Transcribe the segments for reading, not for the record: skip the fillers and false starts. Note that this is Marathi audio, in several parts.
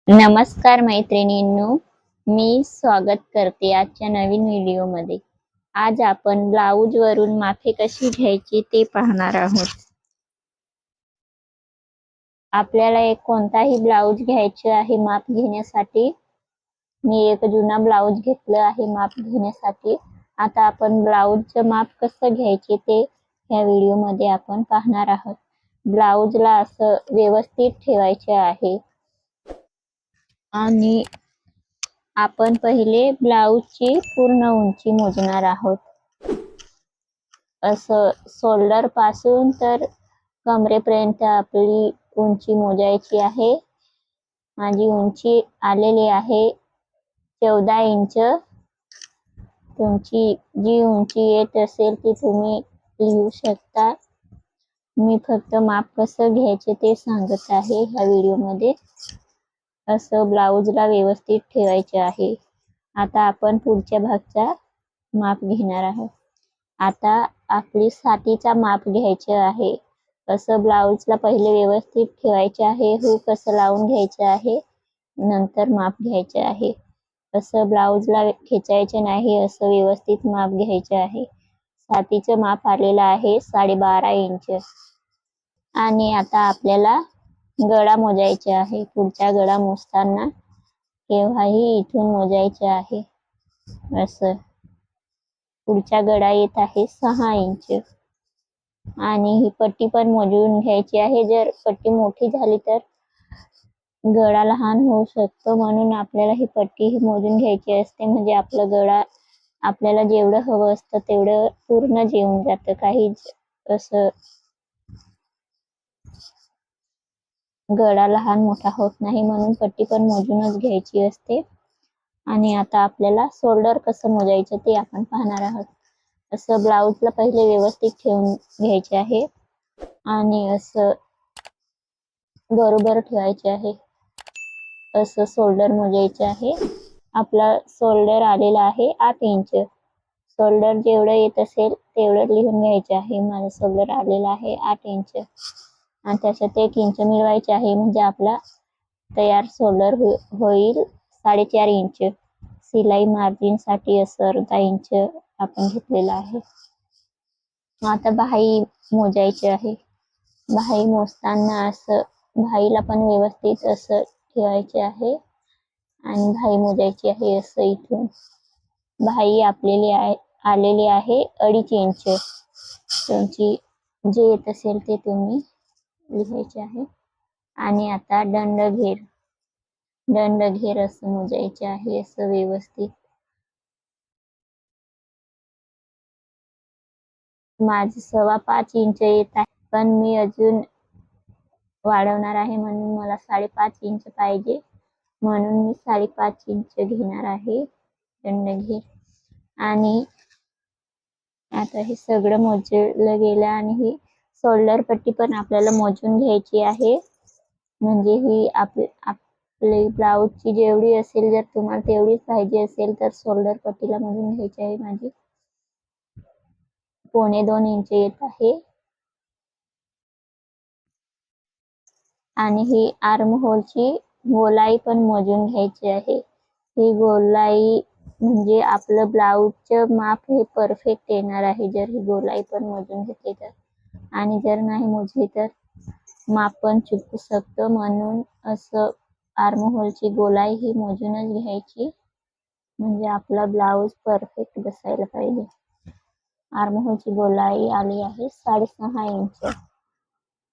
नमस्कार मैत्रिणींनो, मी स्वागत करते आजच्या नवीन व्हिडिओमध्ये. आज आपण ब्लाऊज वरून मापे कशी घ्यायची ते पाहणार आहोत. आपल्याला एक कोणताही ब्लाऊज घ्यायचे आहे माप घेण्यासाठी. मी एक जुना ब्लाऊज घेतलं आहे माप घेण्यासाठी. आता आपण ब्लाऊजचं माप कसं घ्यायचे ते ह्या व्हिडिओमध्ये आपण पाहणार आहोत. ब्लाऊजला असं व्यवस्थित ठेवायचे आहे आणि आपण पहिले ब्लाऊजची पूर्ण उंची मोजणार आहोत. असं शोल्डर पासून तर कमरेपर्यंत आपली उंची मोजायची आहे. माझी उंची आलेली आहे 14 इंच. तुमची जी उंची येत असेल ती तुम्ही लिहू शकता. मी फक्त माप कसं घ्यायचे ते सांगत आहे ह्या व्हिडिओमध्ये. असं ब्लाऊजला व्यवस्थित ठेवायचे आहे. आता आपण पुढच्या भागचा माप घेणार आहोत. आता आपली छातीचा माप घ्यायचे आहे. असं ब्लाऊजला पहिले व्यवस्थित ठेवायचे आहे. हुक असं लावून घ्यायचे आहे, नंतर माप घ्यायचे आहे. असं ब्लाऊजला खेचायचे नाही, असं व्यवस्थित माप घ्यायचे आहे. छातीचं माप आलेलं आहे 12.5 इंच. आणि आता आपल्याला गळा मोजायचे आहे. पुढचा गळा मोजताना केव्हाही इथून मोजायचे आहे. असं पुढचा गळा येत आहे 6 इंच. आणि ही पट्टी पण मोजून घ्यायची आहे. जर पट्टी मोठी झाली तर गळा लहान होऊ शकतो, म्हणून आपल्याला ही पट्टी मोजून घ्यायची असते. म्हणजे आपला गळा आपल्याला जेवढं हवं असतं तेवढं पूर्ण येऊन जातं. काही असं गळा लहान मोठा होत नाही, म्हणून पट्टी पण मोजूनच घ्यायची असते. आणि आता आपल्याला शोल्डर कसं मोजायचं ते आपण पाहणार आहोत. असं ब्लाऊजला पहिले व्यवस्थित ठेवून घ्यायचे आहे आणि असं बरोबर ठेवायचे आहे. असं शोल्डर मोजायचे आहे. आपला शोल्डर आलेला आहे 8 इंच. शोल्डर जेवढं येत असेल तेवढं लिहून घ्यायचे आहे. माझं शोल्डर आलेला आहे 8 इंच आणि त्याच्यात 1 इंच मिळवायचे आहे, म्हणजे आपला तयार शोल्डर होईल 4.5 इंच. सिलाई मार्जिन साठी असं अर्धा इंच आपण घेतलेला आहे. आता बाही मोजायची आहे. बाही मोजताना असं बाहीला पण व्यवस्थित असं ठेवायचे आहे आणि बाही मोजायची आहे. असं इथून बाही आपलेली आलेली आहे 2.5 इंच. तुमची जे येत असेल ते तुम्ही लिहायचे आहे. आणि आता दंड घेर असं मोजायचे आहे. असं व्यवस्थित माझं 5.25 इंच येत आहे, पण मी अजून वाढवणार आहे, म्हणून मला 5.5 इंच पाहिजे, म्हणून मी 5.5 इंच घेणार आहे दंड घेर. आणि आता हे सगळं मोजलं गेलं आणि ही शोल्डर पट्टी पण आपल्याला मोजून घ्यायची आहे. म्हणजे ही आपली ब्लाऊजची जेवढी असेल, जर तुम्हाला तेवढीच पाहिजे असेल तर शोल्डर पट्टीला मोजून घ्यायची आहे. माझी 2.25 इंच येत आहे. आणि ही आर्म होलची गोलाई पण मोजून घ्यायची आहे. ही गोलाई म्हणजे आपलं ब्लाऊजचं माप हे परफेक्ट येणार आहे, जर ही गोलाई पण मोजून घेतली तर. आणि जर नाही मोजली तर माप पण चुकू शकतो, म्हणून असं आर्म होलची गोलाई ही मोजूनच घ्यायची, म्हणजे आपला ब्लाऊज परफेक्ट बसायला पाहिजे. आर्म होलची गोलाई आली आहे 6.5 इंच.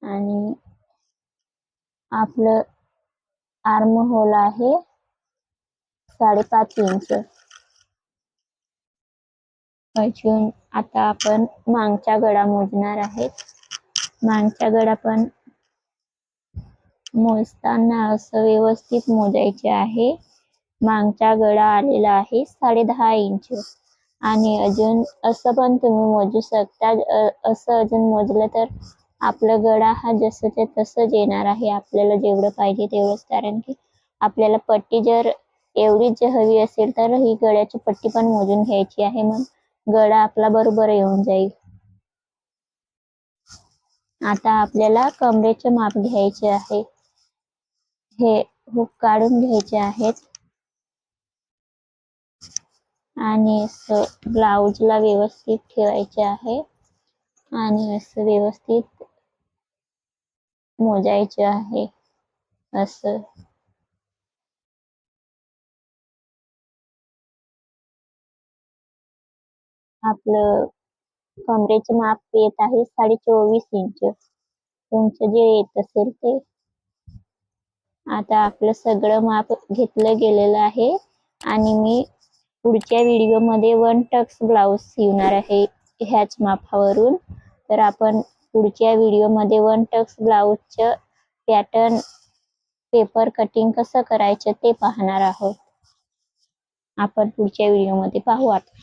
आणि आपलं आर्म होल आहे 5.5 इंच. अजून आता आपण मागचा गळा मोजणार आहेत. मागचा गळा पण मोजताना असं व्यवस्थित मोजायचे आहे. मागचा गळा आलेला आहे 10.5 इंच. आणि अजून असं पण तुम्ही मोजू शकता. असं अजून मोजलं तर आपला गळा हा जसंच्या तसंच येणार आहे. आपल्याला जेवढं पाहिजे तेवढंच, कारण की आपल्याला पट्टी जर एवढीच हवी असेल तर ही गळ्याची पट्टी पण मोजून घ्यायची आहे, मग गळा आपला बरोबर येऊन जाईल. आता आपल्याला कमरेचे माप घ्यायचे आहे. हे हुक काढून घ्यायचे आहेत आणि असं ब्लाउजला व्यवस्थित ठेवायचे आहे आणि असं व्यवस्थित मोजायचे आहे असं. आपलं कमरेचे माप येत आहे 24.5 इंच. तुमचं जे येत असेल ते. आता आपलं सगळं माप घेतलं गेलेलं आहे आणि मी पुढच्या व्हिडिओमध्ये 1 टक्स ब्लाउज शिवणार आहे ह्याच मापावरून. तर आपण पुढच्या व्हिडिओमध्ये 1 टक्स ब्लाउजचं पॅटर्न पेपर कटिंग कसं करायचं ते पाहणार आहोत. आपण पुढच्या व्हिडिओमध्ये पाहू आता.